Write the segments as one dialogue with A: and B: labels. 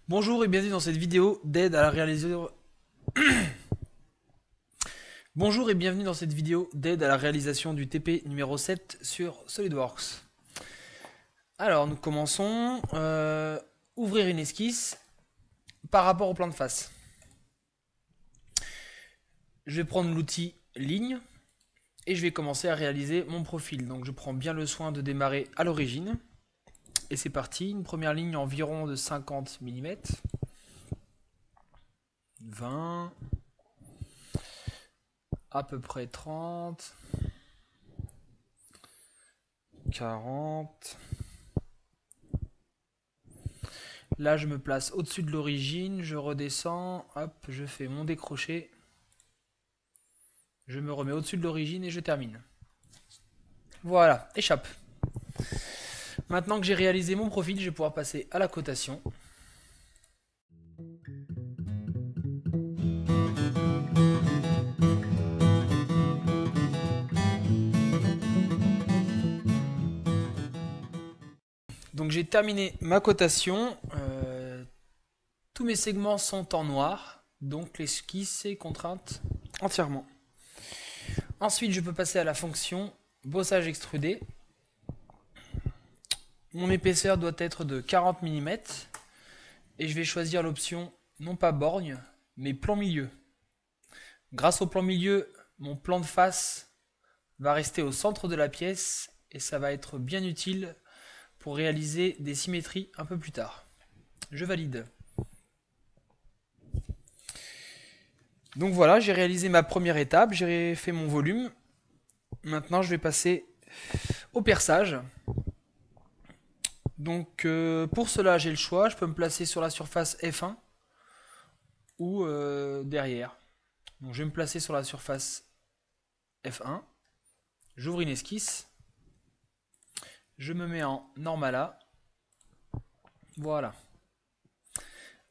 A: Bonjour et bienvenue dans cette vidéo d'aide à la réalisation. Bonjour et bienvenue dans cette vidéo d'aide à la réalisation du TP numéro 7 sur SolidWorks. Alors nous commençons. Ouvrir une esquisse par rapport au plan de face. Je vais prendre l'outil ligne et je vais commencer à réaliser mon profil. Donc je prends bien le soin de démarrer à l'origine. Et c'est parti, une première ligne environ de 50 mm. 20, à peu près 30, 40. Là, je me place au-dessus de l'origine, je redescends, hop, je fais mon décroché. Je me remets au-dessus de l'origine et je termine. Voilà, échappe. Maintenant que j'ai réalisé mon profil, je vais pouvoir passer à la cotation. Donc j'ai terminé ma cotation. Tous mes segments sont en noir, donc l'esquisse est contrainte entièrement. Ensuite, je peux passer à la fonction bossage extrudé. Mon épaisseur doit être de 40 mm et je vais choisir l'option non pas borgne, mais plan milieu. Grâce au plan milieu, mon plan de face va rester au centre de la pièce et ça va être bien utile pour réaliser des symétries un peu plus tard. Je valide. Donc voilà, j'ai réalisé ma première étape, j'ai fait mon volume. Maintenant, je vais passer au perçage. Donc pour cela, j'ai le choix, je peux me placer sur la surface F1 ou derrière. Donc je vais me placer sur la surface F1. J'ouvre une esquisse. Je me mets en Normala. Voilà.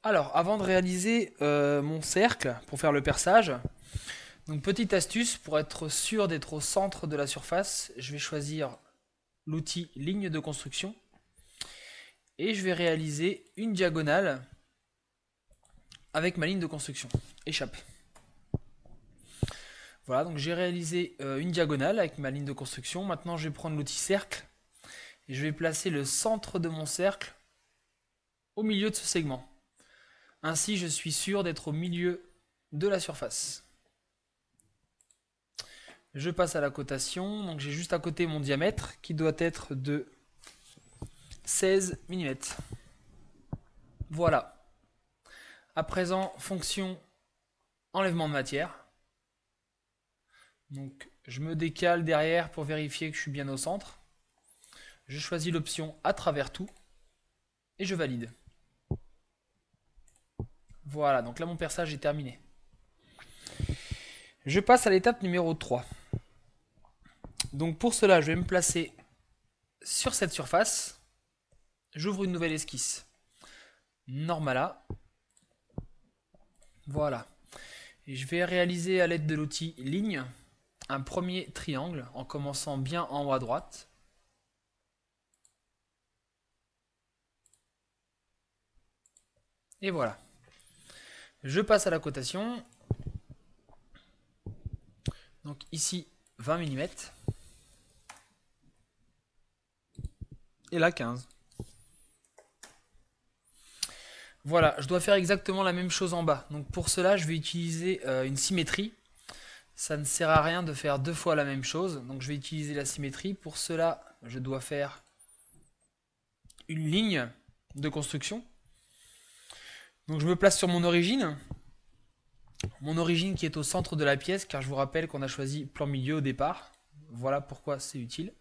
A: Alors, avant de réaliser mon cercle, pour faire le perçage, donc petite astuce, pour être sûr d'être au centre de la surface, je vais choisir l'outil ligne de construction et je vais réaliser une diagonale avec ma ligne de construction. Échappe. Voilà, donc j'ai réalisé une diagonale avec ma ligne de construction. Maintenant, je vais prendre l'outil cercle et je vais placer le centre de mon cercle au milieu de ce segment. Ainsi, je suis sûr d'être au milieu de la surface. Je passe à la cotation. Donc j'ai juste à côté mon diamètre qui doit être de 16 mm. Voilà. À présent, fonction enlèvement de matière. Donc je me décale derrière pour vérifier que je suis bien au centre. Je choisis l'option à travers tout et je valide. Voilà, donc là mon perçage est terminé. Je passe à l'étape numéro 3. Donc pour cela, je vais me placer sur cette surface. J'ouvre une nouvelle esquisse. Normala. Voilà. Et je vais réaliser à l'aide de l'outil ligne un premier triangle en commençant bien en haut à droite. Et voilà. Je passe à la cotation. Donc ici 20 mm. Et là 15. Voilà, je dois faire exactement la même chose en bas. Donc pour cela, je vais utiliser une symétrie. Ça ne sert à rien de faire deux fois la même chose. Donc je vais utiliser la symétrie. Pour cela, je dois faire une ligne de construction. Donc je me place sur mon origine. Mon origine qui est au centre de la pièce, car je vous rappelle qu'on a choisi plan milieu au départ. Voilà pourquoi c'est utile.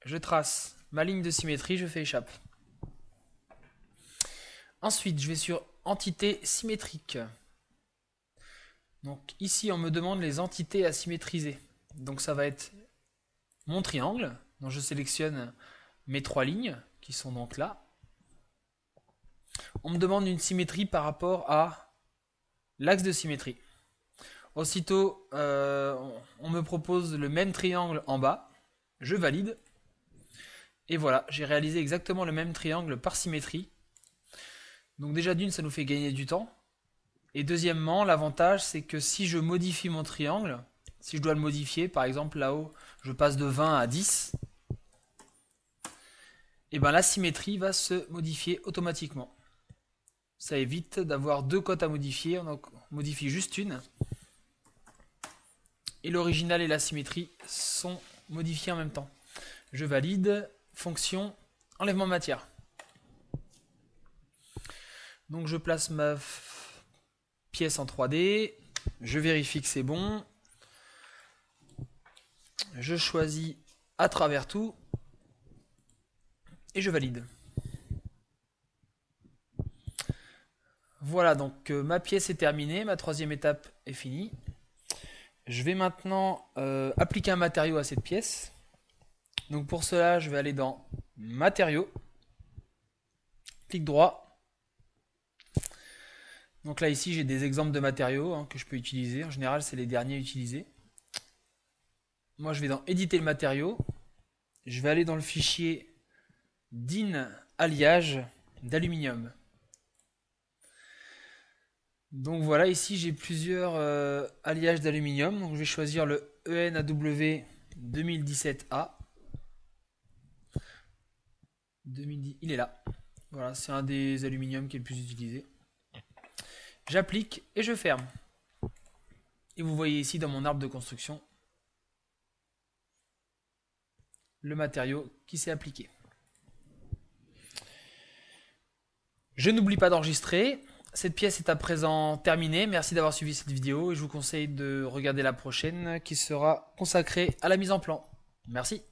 A: Je trace ma ligne de symétrie, je fais échappe. Ensuite, je vais sur entité symétrique. Donc ici, on me demande les entités à symétriser. Donc ça va être mon triangle, dont je sélectionne mes trois lignes, qui sont donc là. On me demande une symétrie par rapport à l'axe de symétrie. Aussitôt, on me propose le même triangle en bas. Je valide. Et voilà, j'ai réalisé exactement le même triangle par symétrie. Donc déjà d'une, ça nous fait gagner du temps. Et deuxièmement, l'avantage, c'est que si je modifie mon triangle, si je dois le modifier, par exemple là-haut, je passe de 20 à 10, et bien la symétrie va se modifier automatiquement. Ça évite d'avoir deux cotes à modifier, on en modifie juste une. Et l'original et la symétrie sont modifiés en même temps. Je valide, fonction, enlèvement de matière. Donc je place ma pièce en 3D, je vérifie que c'est bon, je choisis à travers tout, et je valide. Voilà, donc ma pièce est terminée, ma troisième étape est finie. Je vais maintenant appliquer un matériau à cette pièce. Donc pour cela, je vais aller dans Matériaux, clic droit. Donc là ici, j'ai des exemples de matériaux que je peux utiliser. En général, c'est les derniers utilisés. Moi, je vais dans Éditer le matériau. Je vais aller dans le fichier DIN alliage d'aluminium. Donc voilà, ici j'ai plusieurs alliages d'aluminium. Donc je vais choisir le ENAW 2017A. Il est là. Voilà, c'est un des aluminiums qui est le plus utilisé. J'applique et je ferme. Et vous voyez ici dans mon arbre de construction le matériau qui s'est appliqué. Je n'oublie pas d'enregistrer. Cette pièce est à présent terminée. Merci d'avoir suivi cette vidéo et je vous conseille de regarder la prochaine qui sera consacrée à la mise en plan. Merci.